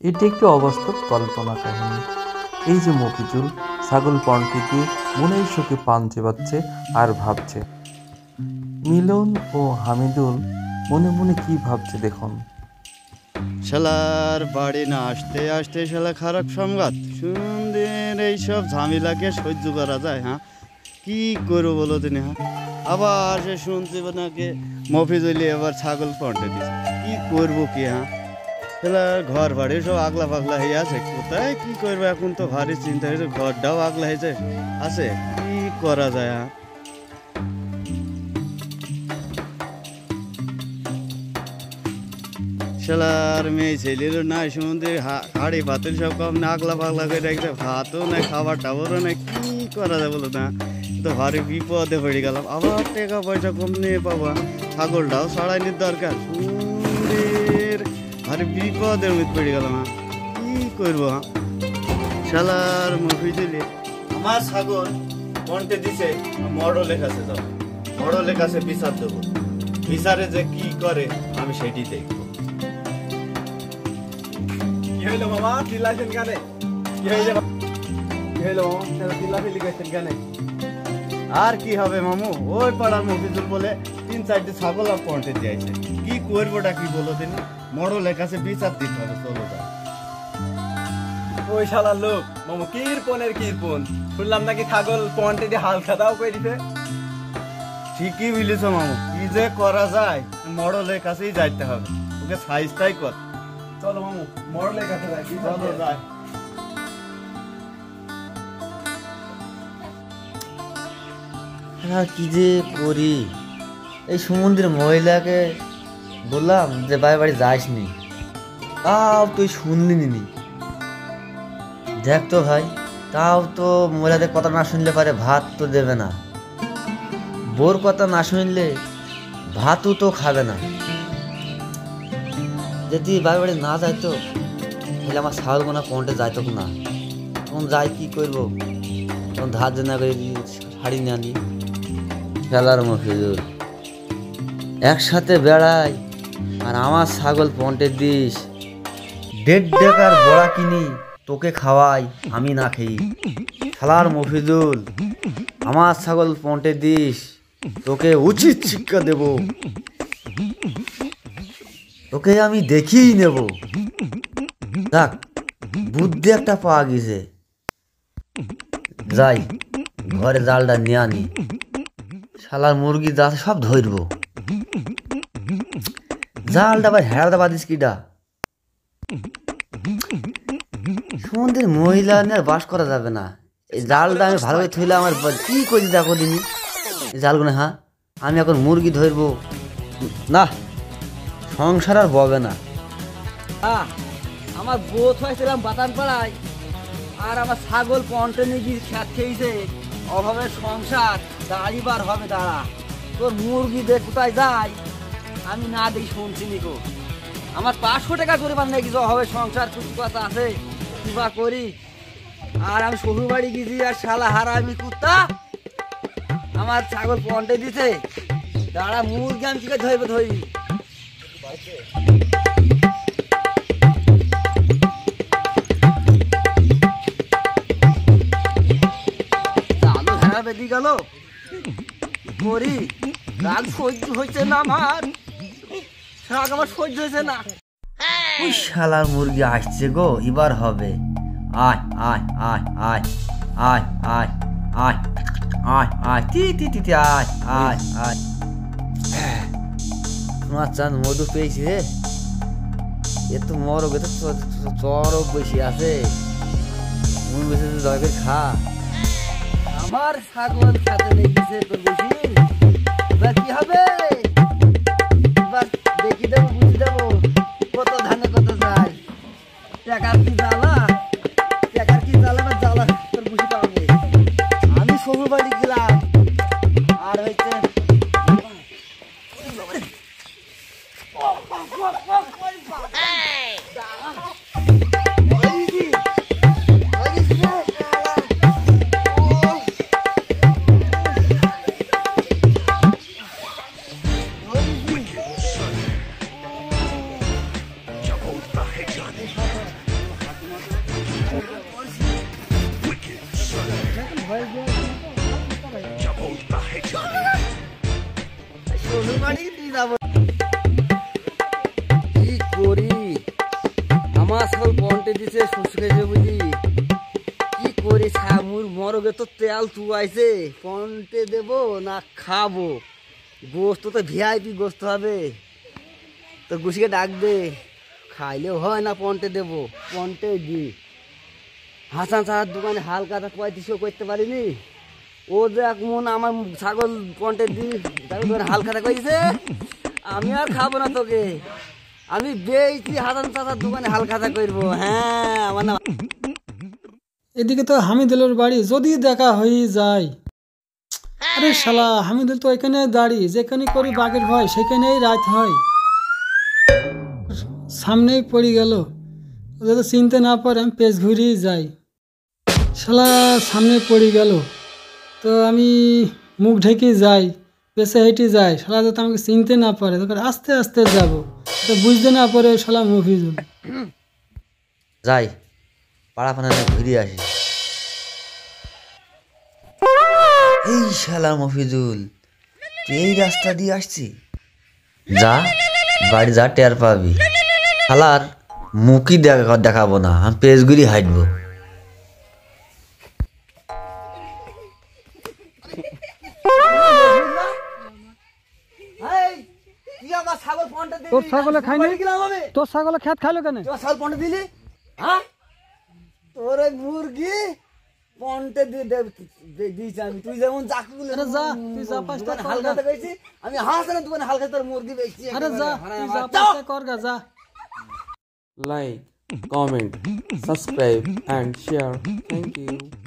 এটি একটি অবাস্তব কল্পনা কাহিনী। এই যে মফিজুল ছাগল পণটি দিয়ে মনের সুখে পান চেবাচ্ছে আর ভাবছে। মিলন ও হামিদুল মনে মনে কি ভাবছে দেখুন। শালার বাড়ি না আসতে আসতে শালা খারাপ সংবাদ। সুন্দর এইসব ঝামেলাকে সহ্য করা যায়? হ্যাঁ, কি করবো বলো তিনি? হ্যাঁ, আবার সে শুনছি নাকি মফিজুলি এবার ছাগল পন্টে দিচ্ছে। কি করবো কি? হ্যাঁ, শালার ঘর বাড়ি সব আগলা পাগলা হয়ে আছে। কোথায় কি করবো এখন? তো ভারী চিন্তা হয়েছে, ঘরটাও আগলা হয়েছে আছে। কি করা যায়? হ্যাঁ, শালার মেয়ে ছেলের নাই শুনতে হাড়ি পাতিল সব কম না আগলা পাগলা করে রাখছে। ভাতও নাই, খাবার টাবারও নাই। কি করা যায় বলো না? তো ভারী বিপদে পড়ে গেলাম। আবার টাকা পয়সা কম নিয়ে পাবা, ছাগলটাও ছাড়াইনি দরকার। সুন্দর ভারী বিপদের মধ্যে পড়ে গেলাম। কি করবো? শালার মফিজুলি আমার ছাগল কন্টে দিছে, মডো লেখাছে। যাও মডো লেখাছে, বিচার দেবো। বিচারে যে কি করে আমি সেটি দেখবো। কি হইলো মামা, চিল্লাইছেন কেন? কি হইলো মামা, চিল্লাফিল্লি করছেন কেন? আর কি হবে মামু, ওই পাড়ার মফিজুল বলে 3-4টি ছাগল আর পন্টে দিয়েছে। কি করবোটা কি বলো দিন? মডল লেখাছে, বিচার দিতে হবে। চলো যা। ওই শালার লোক মামু কিরপনের কিরপন, শুনলাম নাকি ছাগল পন্টে দিয়ে হাল খাতাও করে দিতে। ঠিকই বলেছ মামু, কি যে করা যায়? মডলের কাছেই যাইতে হবে, ওকে সাইজটাই কর। চলো মামু, মডলের কাছে যাই। চলো যাই। কি যে করি? এই সমুদ্রের মহিলাকে বললাম যে বাড়ি বাড়ি যাসনি, তাও তুই শুনলি নি। দেখ তো ভাই, তাও তো মহিলাদের কথা না শুনলে পারে ভাত তো দেবে না। বোর কথা না শুনলে ভাতও তো খাবে না। যদি বাড়ি বাড়ি না যাইতো তাহলে আমার ছাগল গোনা পন্টে যাইতো না। তখন যাই কি করবো? তখন ধার না করে শাড়ি নিয়ে আনি। খেলার মফিজুল একসাথে বেড়াই আর আমার ছাগল পন্টে দিস। 1.5 টাকার বড়া কিনি তোকে খাওয়াই, আমি না খেয়ে। খেলার মফিজুল আমার ছাগল পন্টে দিস, তোকে উচিত শিক্ষা দেব, তোকে আমি দেখিয়ে নেব। দেখ বুদ্ধি একটা পাওয়া গেছে, যাই ঘরে জালটা নিয়ে আনি। শালার মুরগি যা সব ধরব। জালটা আবার হেড়াতে পারিস কিটা? সমুদ্রের মহিলা নিয়ে বাস করা যাবে না। এই জালটা আমি ভালো করে থইলে আমার কি করি দেখো দিনি জালগুলো। হ্যাঁ, আমি এখন মুরগি ধরবো না, সংসার আর ববে না। আমার বোধ হয়েছিলাম বাতান পাড়ায়, আর আমার ছাগল পন্টে নিয়ে গিয়ে খ্যাত খেয়েছে। অভাবের সংসার দাঁড়িবার হবে দাঁড়া। তোর মুরগি দেখ কোথায় যায়, আমি না দেখি শুনছি নিকো। আমার 500 টাকা করে বান নাকি অভাবের সংসার কিছু কথা আছে, কি বা করি। আর আমি শ্বশুর বাড়ি গেছি, আর শালা হারা আমি কুত্তা আমার ছাগল পন্টে দিছে। দাঁড়া মুরগি আমি কি করে ধরবো, ধরি। বেদি গেল করি, রাগ সহ্য হয়েছে না আমার, রাগ আমার সহ্য হয়েছে না। ওই শালার মুরগি আসছে গো, এবার হবে। আয় আয় আয় আয় আয় আয় আয় আয় আয় তি তি তি তি আয় আয় আয়। তোমার চাঁদ মধু পেয়েছি রে। এ তো মরগ, এ তো চরক বেশি আছে। মন বেশি দয়া করে খা। আমার ছাগল খেতে লেগেছে তোর বেশি, এবার কি হবে? এবার দেখি দেবো, বুঝি দেবো কত ধানে কত যায়। টাকার কি জ্বালা, টাকার কি জ্বালা না জ্বালা তোর বুঝি পাবে। আমি শ্বশুর বাড়ি গেলাম, আর হয়েছে কি করি আমার ছাগল পন্টে দিছে শ্বশুর খেয়েছে বুঝি কি করি ছামুর মরগে তো তেল চুয়াইছে পন্টে দেবো না খাবো গোস্ত তো ভিআইপি গোস্ত হবে তো গুছিকে ডাক দে খাইলেও হয় না পন্টে দেবো পন্টে দি হাসান সাহার দোকানে হালকাটা 3500 করতে পারিনি ও যে এক মন আমার ছাগল পন্টে দি হালকাটা করেছে আমি আর খাবো না তোকে আমি বেইছি হাসান চাচার দোকানে হালখাতা করবো হ্যাঁ আমার না এদিকে তো হামিদুলের বাড়ি যদি দেখা হয়ে যায়, আরে শালা হামিদুল তো এখানে দাঁড়ি যেখানে করি বাঘের ভয় সেখানেই রাত হয়, সামনেই পড়ে গেল যদি চিনতে না পারে আমি পেছ ঘুরিয়ে যাই, শালা সামনে পড়ে গেল তো আমি মুখ ঢেকে যাই পেছে হেঁটে যাই, শালা যাতে আমাকে চিনতে না পারে তখন আস্তে আস্তে যাব তো বুঝতে না পারে শালা মফিজুল। যাই পাড়া ফানা ঘুরে আসি। এই শালা মফিজুল তুই এই রাস্তা দিয়ে আসছি, যা বাড়ি যা টের পাবি, শালার মুখই দেখাবো না, আমি পেজ ঘুরি হাঁটবো। তোর ছাগলে খাইনি, তোর ছাগলে খেত খাইলো কেন? ছাগল পন্টে দিলি হ্যাঁ তোর ওই মুরগি পন্টে দিয়েছি আমি তুই যেমন চাকরি আরে যা তুই যা পাঁচটা হালখাতে গেছি আমি হাসানের দোকানে হালখাতে তোর মুরগি বেচছি আরে যা তুই যা পাঁচটা কর গা যা। Like, comment, subscribe and share. Thank you.